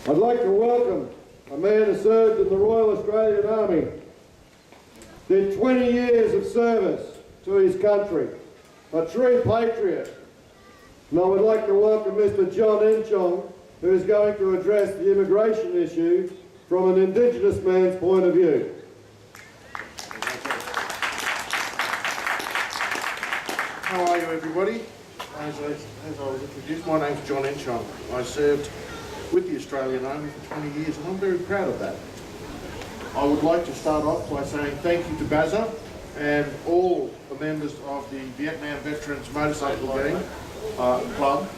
I'd like to welcome a man who served in the Royal Australian Army, did 20 years of service to his country, a true patriot. And I would like to welcome Mr. John Enchong, who is going to address the immigration issue from an Indigenous man's point of view. How are you, everybody? As I was introduced, my name's John Enchong. I served with the Australian Army for 20 years and I'm very proud of that. I would like to start off by saying thank you to Bazza and all the members of the Vietnam Veterans Motorcycle Gang Club,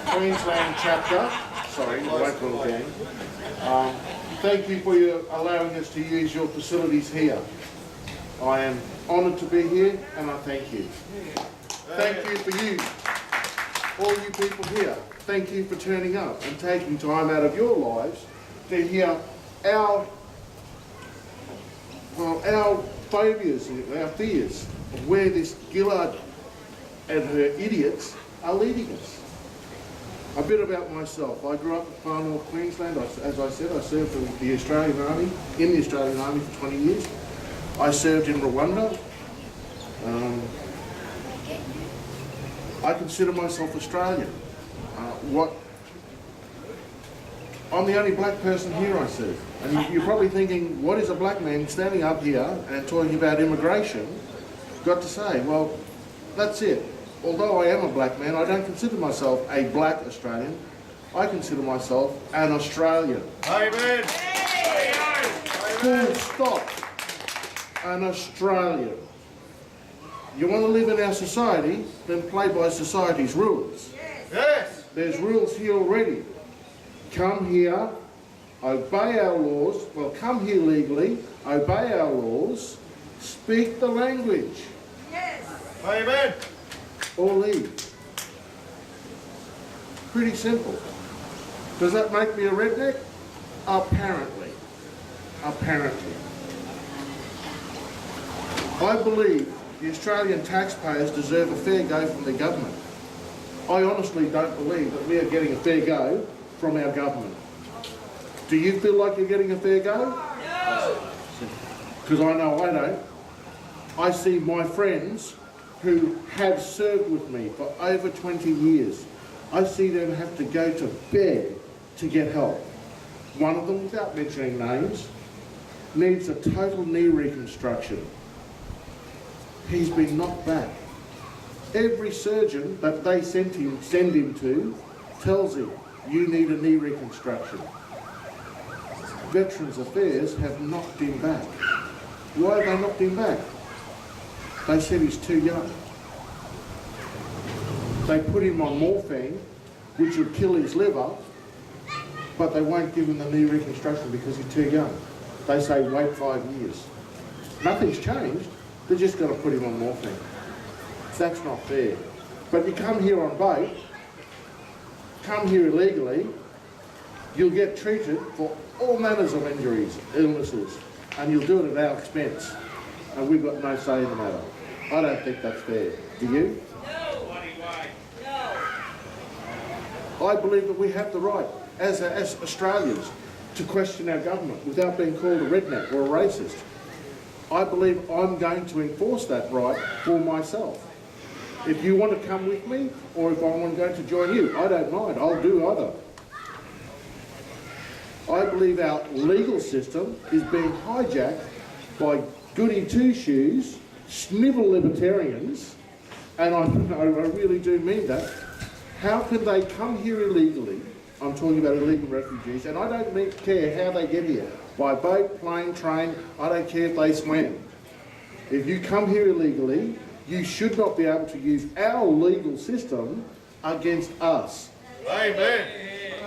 Queensland chapter, sorry, I won't call it gang. Thank you for allowing us to use your facilities here. I am honoured to be here and I thank you. Thank you for you, all you people here. Thank you for turning up and taking time out of your lives to hear our phobias, our fears of where this Gillard and her idiots are leading us. A bit about myself. I grew up in far north Queensland. As I said, I served in the Australian Army, for 20 years. I served in Rwanda. I consider myself Australian. I'm the only black person here, I see. And you're probably thinking, what is a black man standing up here and talking about immigration got to say? Well, that's it. Although I am a black man, I don't consider myself a black Australian. I consider myself an Australian. Amen. Full stop. An Australian. You want to live in our society, then play by society's rules. Yes. There's rules here already. Come here, obey our laws. Well, come here legally, obey our laws, speak the language. Yes. Amen. Or leave. Pretty simple. Does that make me a redneck? Apparently. Apparently. I believe the Australian taxpayers deserve a fair go from the government. I honestly don't believe that we are getting a fair go from our government. Do you feel like you're getting a fair go? No! Because I know I don't. I see my friends who have served with me for over 20 years. I see them have to go to beg to get help. One of them, without mentioning names, needs a total knee reconstruction. He's been knocked back. Every surgeon that they send him to tells him, you need a knee reconstruction. Veterans Affairs have knocked him back. Why have they knocked him back? They said he's too young. They put him on morphine, which would kill his liver, but they won't give him the knee reconstruction because he's too young. They say wait 5 years. Nothing's changed. They're just going to put him on morphine. That's not fair. But you come here on bait, come here illegally, you'll get treated for all manners of injuries, illnesses, and you'll do it at our expense. And we've got no say in the matter. I don't think that's fair. Do you? No. No. I believe that we have the right, as Australians, to question our government without being called a redneck or a racist. I believe I'm going to enforce that right for myself. If you want to come with me, or if I'm going to join you, I don't mind. I'll do either. I believe our legal system is being hijacked by goody two-shoes, snivel libertarians, and I really do mean that. How can they come here illegally? I'm talking about illegal refugees, and I don't care how they get here. By boat, plane, train, I don't care if they swim. If you come here illegally, you should not be able to use our legal system against us. Amen.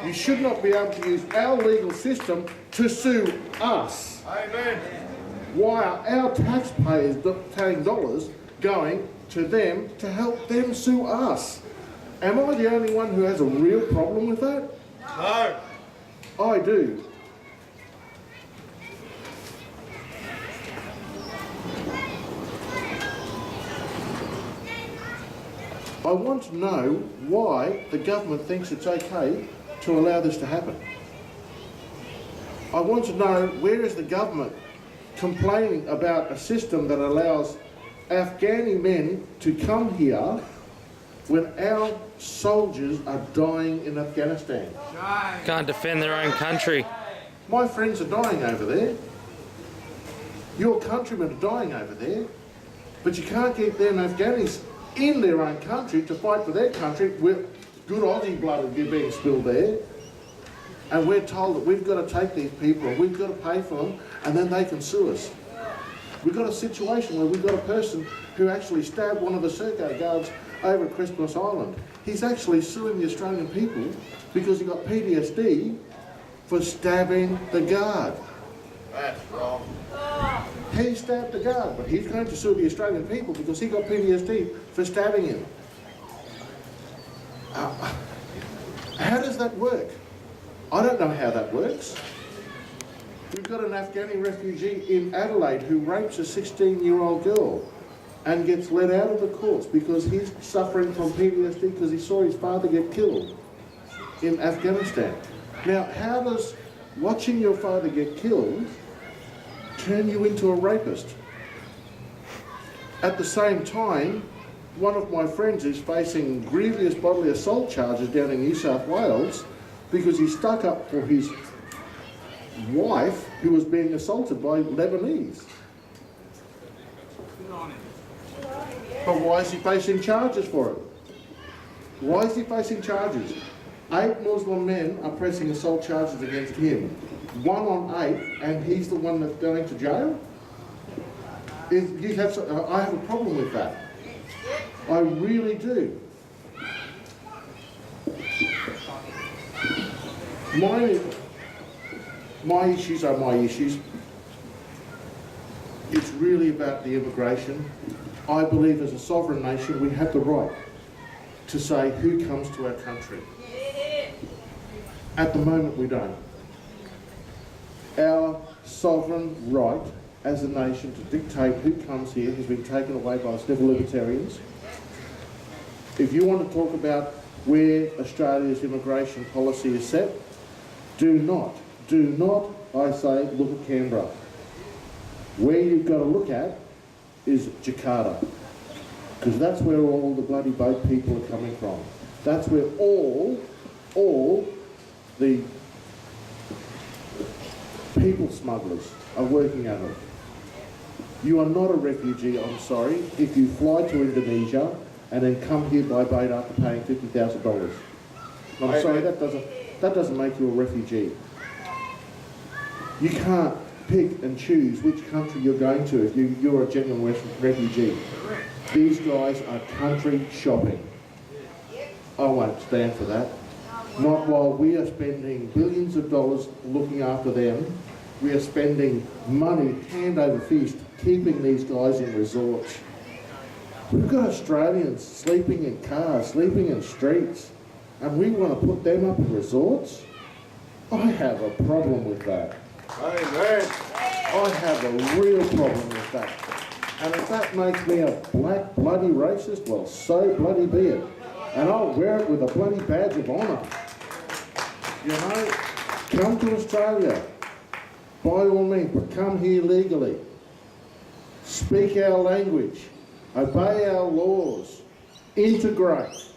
You should not be able to use our legal system to sue us. Amen. Why are our taxpayers paying dollars going to them to help them sue us? Am I the only one who has a real problem with that? No. I do. I want to know why the government thinks it's okay to allow this to happen. I want to know, where is the government complaining about a system that allows Afghani men to come here when our soldiers are dying in Afghanistan? Can't defend their own country. My friends are dying over there. Your countrymen are dying over there. But you can't keep them Afghanis in their own country to fight for their country with good Aussie blood being spilled there. And we're told that we've got to take these people and we've got to pay for them and then they can sue us. We've got a situation where we've got a person who actually stabbed one of the Serco guards over at Christmas Island. He's actually suing the Australian people because he got PTSD for stabbing the guard. That's wrong. He stabbed the guard, but he's going to sue the Australian people because he got PTSD for stabbing him. How does that work? I don't know how that works. We've got an Afghani refugee in Adelaide who rapes a 16-year-old girl and gets let out of the courts because he's suffering from PTSD because he saw his father get killed in Afghanistan. Now, how does watching your father get killed turn you into a rapist? At the same time, one of my friends is facing grievous bodily assault charges down in New South Wales because he stuck up for his wife who was being assaulted by Lebanese. But why is he facing charges for it? Why is he facing charges? 8 Muslim men are pressing assault charges against him. 1 on 8, and he's the one that's going to jail? I have a problem with that. I really do. My issues are my issues. It's really about the immigration. I believe as a sovereign nation we have the right to say who comes to our country. At the moment we don't. Our sovereign right as a nation to dictate who comes here has been taken away by us civil libertarians. If you want to talk about where Australia's immigration policy is set, do not, I say, look at Canberra. Where you've got to look at is Jakarta, because that's where all the bloody boat people are coming from. That's where all the people smugglers are working out of. You are not a refugee, I'm sorry, if you fly to Indonesia and then come here by boat after paying $50,000. I'm sorry, that doesn't make you a refugee. You can't pick and choose which country you're going to if you're a genuine refugee. These guys are country shopping. I won't stand for that. Not while we are spending billions of dollars looking after them. We are spending money hand over fist keeping these guys in resorts. We've got Australians sleeping in cars, sleeping in streets, and we want to put them up in resorts? I have a problem with that. Amen. I have a real problem with that. And if that makes me a black bloody racist, well, so bloody be it. And I'll wear it with a bloody badge of honour. You know, come to Australia, by all means, but come here legally. Speak our language, obey our laws, integrate,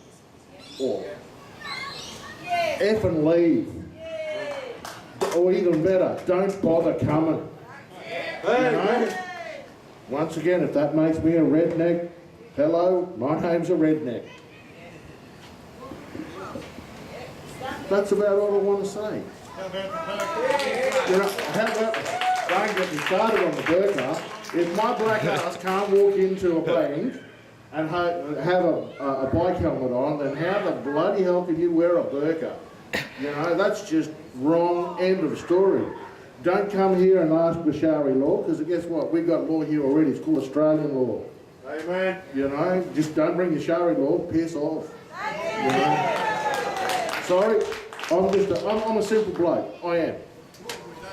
or F and leave. Or even better, don't bother coming. You know? Once again, if that makes me a redneck, hello, my name's a redneck. That's about all I want to say. You know, how about, don't get me started on the burqa. If my black ass can't walk into a bank and have a bike helmet on, then how the bloody hell can you wear a burqa? You know, that's just wrong, end of story. Don't come here and ask for Shari law, because guess what? We've got law here already. It's called Australian law. Amen. You know, just don't bring your Shari law, piss off. You know? Sorry, I'm a simple bloke. I am.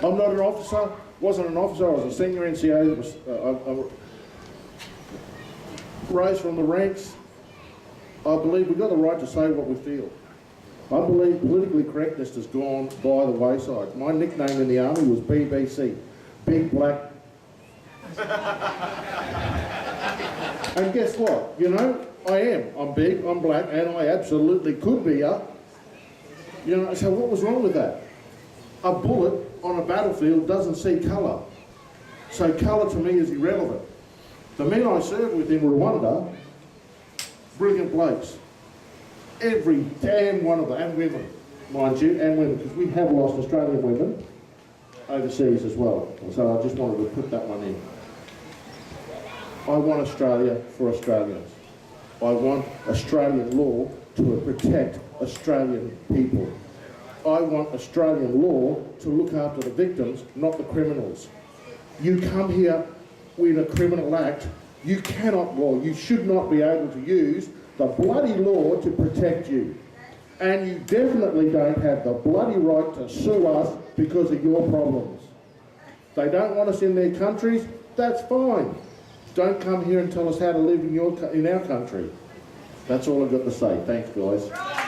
I'm not an officer. Wasn't an officer. I was a senior NCO. I rose from the ranks. I believe we've got the right to say what we feel. I believe politically correctness has gone by the wayside. My nickname in the army was BBC, Big Black. And guess what? You know, I am. I'm big, I'm black, and I absolutely could be a. You know, so what was wrong with that? A bullet on a battlefield doesn't see colour. So colour to me is irrelevant. The men I served with in Rwanda, brilliant blokes. Every damn one of them, and women, mind you, and women, because we have lost Australian women overseas as well. So I just wanted to put that one in. I want Australia for Australians. I want Australian law to protect Australian people. I want Australian law to look after the victims, not the criminals. You come here with a criminal act, you cannot, well, you should not be able to use the bloody law to protect you. And you definitely don't have the bloody right to sue us because of your problems. They don't want us in their countries, that's fine. Don't come here and tell us how to live in our country. That's all I've got to say. Thanks, guys.